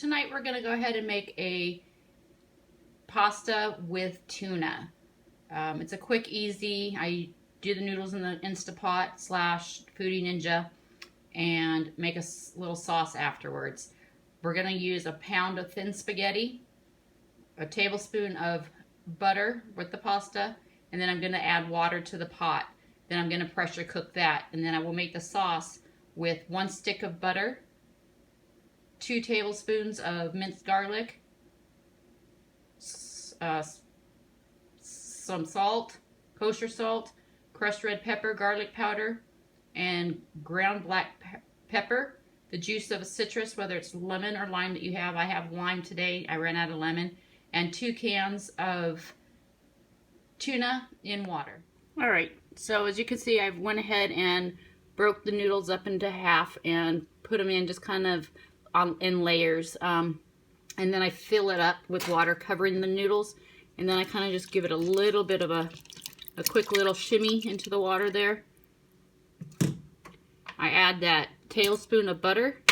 tonight we're going to go ahead and make a pasta with tuna. It's a quick, easy. I do the noodles in the Instapot / Foodie Ninja and make a little sauce afterwards. We're going to use a pound of thin spaghetti, a tablespoon of butter with the pasta, and then I'm going to add water to the pot. Then I'm going to pressure cook that, and then I will make the sauce with 1 stick of butter, 2 tablespoons of minced garlic, some salt, kosher salt, crushed red pepper, garlic powder, and ground black pepper, the juice of a citrus, whether it's lemon or lime that you have. I have lime today. I ran out of lemon. And 2 cans of tuna in water. All right, so as you can see, I went ahead and broke the noodles up into half and put them in just kind of in layers. And then I fill it up with water covering the noodles. And then I kind of just give it a little bit of a quick little shimmy into the water there. I add that tablespoon of butter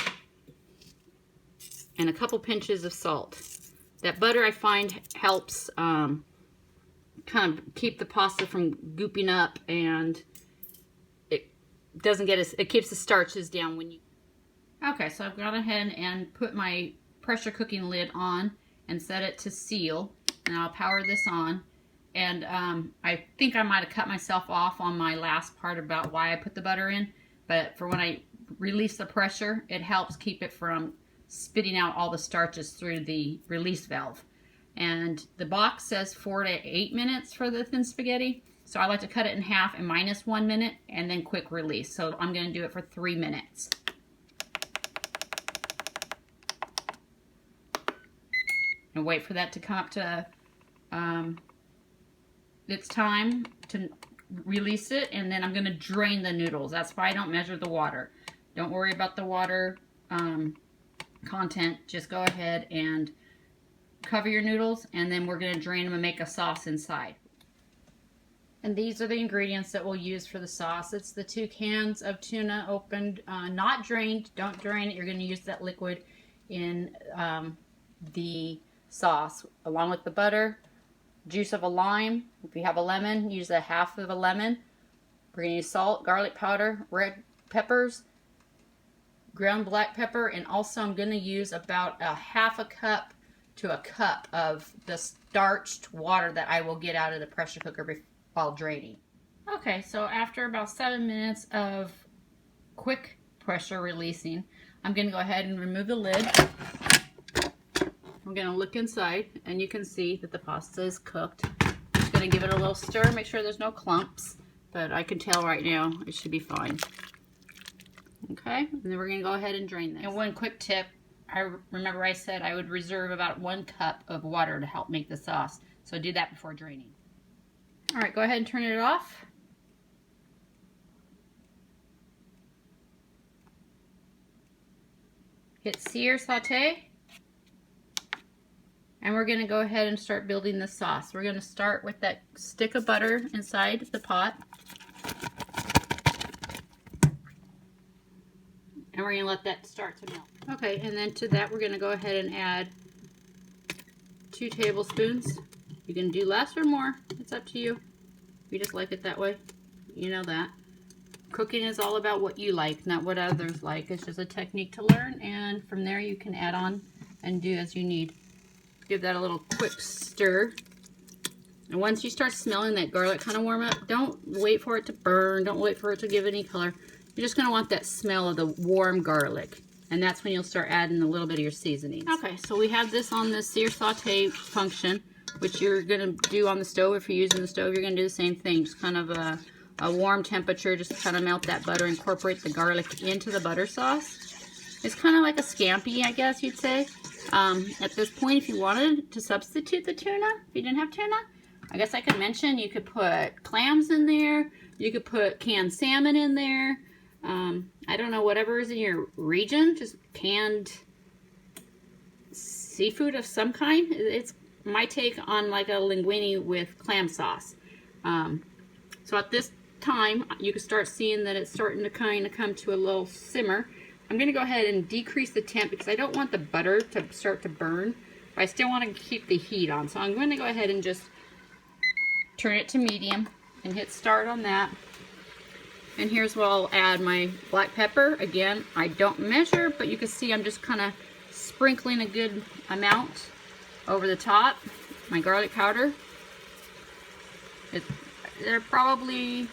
and a couple pinches of salt. That butter I find helps kind of keep the pasta from gooping up, and it doesn't get it keeps the starches down when you. Okay, so I've gone ahead and put my pressure cooking lid on and set it to seal. And I'll power this on. And I think I might have cut myself off on my last part about why I put the butter in. But for when I release the pressure, it helps keep it from spitting out all the starches through the release valve. And the box says 4 to 8 minutes for the thin spaghetti. So I like to cut it in half and minus 1 minute and then quick release. So I'm going to do it for 3 minutes. And wait for that to come up to it's time to release it, and then I'm going to drain the noodles. That's why I don't measure the water. Don't worry about the water content. Just go ahead and cover your noodles, and then we're going to drain them and make a sauce inside. And these are the ingredients that we'll use for the sauce. It's the 2 cans of tuna opened, not drained. Don't drain it. You're going to use that liquid in the sauce, along with the butter, juice of a lime. If you have a lemon, use a half of a lemon. We're going to use salt, garlic powder, red peppers, ground black pepper, and also I'm going to use about a half a cup to a cup of the starched water that I will get out of the pressure cooker while draining. Okay, so after about 7 minutes of quick pressure releasing, I'm going to go ahead and remove the lid. I'm going to look inside, and you can see that the pasta is cooked. Just going to give it a little stir, make sure there's no clumps, but I can tell right now it should be fine. Okay, and then we're going to go ahead and drain this. And one quick tip, I remember I said I would reserve about 1 cup of water to help make the sauce, so do that before draining. All right, go ahead and turn it off. Hit sear saute. And we're going to go ahead and start building the sauce. We're going to start with that stick of butter inside the pot. And we're going to let that start to melt. Okay, and then to that we're going to go ahead and add 2 tablespoons. You can do less or more. It's up to you. You just like it that way. You know that. Cooking is all about what you like, not what others like. It's just a technique to learn, and from there you can add on and do as you need. Give that a little quick stir. And once you start smelling that garlic kind of warm up, don't wait for it to burn. Don't wait for it to give any color. You're just going to want that smell of the warm garlic. And that's when you'll start adding a little bit of your seasonings. Okay, so we have this on the sear saute function, which you're going to do on the stove. If you're using the stove, you're going to do the same thing. Just kind of a warm temperature, just to kind of melt that butter, incorporate the garlic into the butter sauce. It's kind of like a scampi, I guess you'd say. At this point, if you wanted to substitute the tuna, if you didn't have tuna, I guess I could mention you could put clams in there. You could put canned salmon in there. I don't know, whatever is in your region, just canned seafood of some kind. It's my take on like a linguine with clam sauce. So at this time, you can start seeing that it's starting to kind of come to a little simmer. I'm going to go ahead and decrease the temp because I don't want the butter to start to burn, but I still want to keep the heat on. So I'm going to go ahead and just turn it to medium and hit start on that. And here's where I'll add my black pepper. Again, I don't measure, but you can see I'm just kind of sprinkling a good amount over the top. My garlic powder. They're probably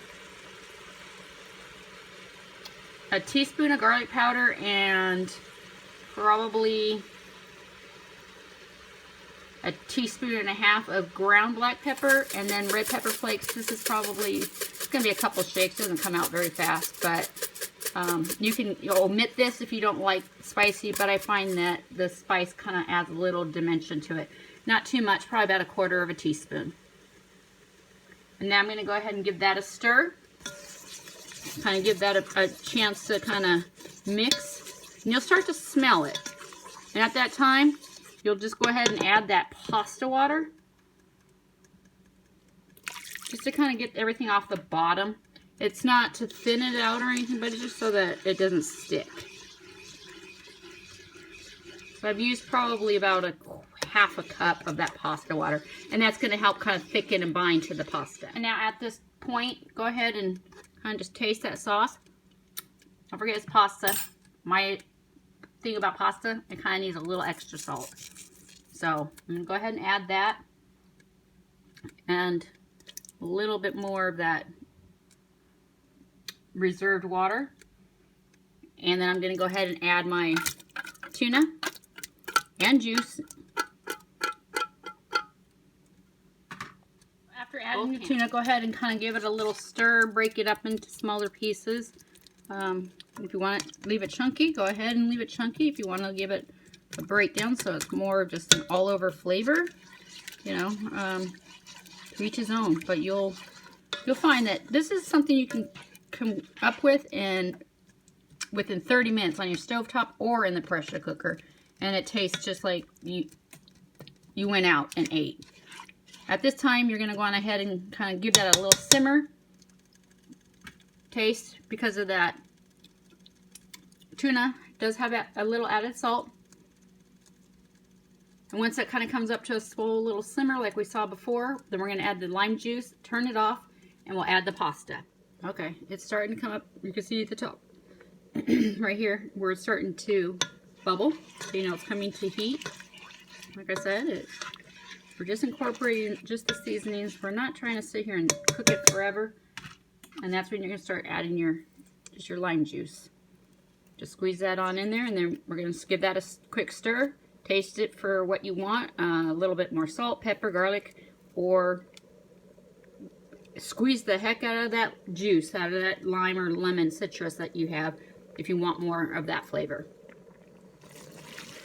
a teaspoon of garlic powder and probably a teaspoon and a half of ground black pepper, and then red pepper flakes. This is probably, it's going to be a couple shakes. It doesn't come out very fast, but you'll omit this if you don't like spicy, but I find that the spice kind of adds a little dimension to it. Not too much, probably about a quarter of a teaspoon. And now I'm going to go ahead and give that a stir. Kind of give that a chance to kind of mix. And you'll start to smell it. And at that time, you'll just go ahead and add that pasta water. Just to kind of get everything off the bottom. It's not to thin it out or anything, but it's just so that it doesn't stick. So I've used probably about half a cup of that pasta water. And that's going to help kind of thicken and bind to the pasta. And now at this point, go ahead and kind of just taste that sauce. Don't forget it's pasta. My thing about pasta, it kind of needs a little extra salt. So I'm going to go ahead and add that. And a little bit more of that reserved water. And then I'm going to go ahead and add my tuna and juice. After adding the tuna, go ahead and kind of give it a little stir, break it up into smaller pieces. If you want to leave it chunky, go ahead and leave it chunky. If you want to give it a breakdown so it's more of just an all-over flavor, you know, to each his own. But you'll find that this is something you can come up with within 30 minutes on your stovetop or in the pressure cooker, and it tastes just like you went out and ate. At this time, you're going to go on ahead and kind of give that a little simmer taste because of that tuna does have a little added salt. And once that kind of comes up to a slow little simmer like we saw before, then we're going to add the lime juice, turn it off, and we'll add the pasta. Okay, it's starting to come up. You can see at the top right here where it's starting to bubble. So you know it's coming to heat. Like I said, we're just incorporating just the seasonings. We're not trying to sit here and cook it forever. And that's when you're going to start adding your lime juice. Just squeeze that on in there, and then we're going to give that a quick stir. Taste it for what you want. A little bit more salt, pepper, garlic, or squeeze the heck out of that juice, out of that lime or lemon citrus that you have if you want more of that flavor.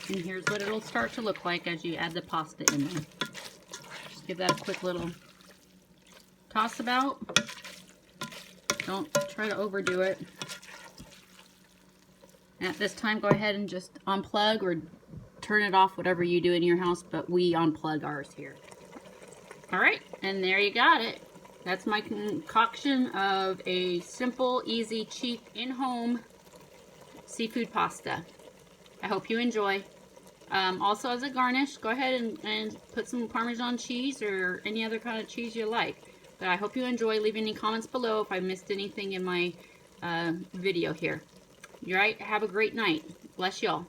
And here's what it'll start to look like as you add the pasta in there. Just give that a quick little toss about. Don't try to overdo it. At this time, go ahead and just unplug or turn it off, whatever you do in your house, but we unplug ours here. All right, and there you got it. That's my concoction of a simple, easy, cheap, in-home seafood pasta. I hope you enjoy. Also, as a garnish, go ahead and put some Parmesan cheese or any other kind of cheese you like. But I hope you enjoy. Leave any comments below if I missed anything in my video here. All right, have a great night. Bless y'all.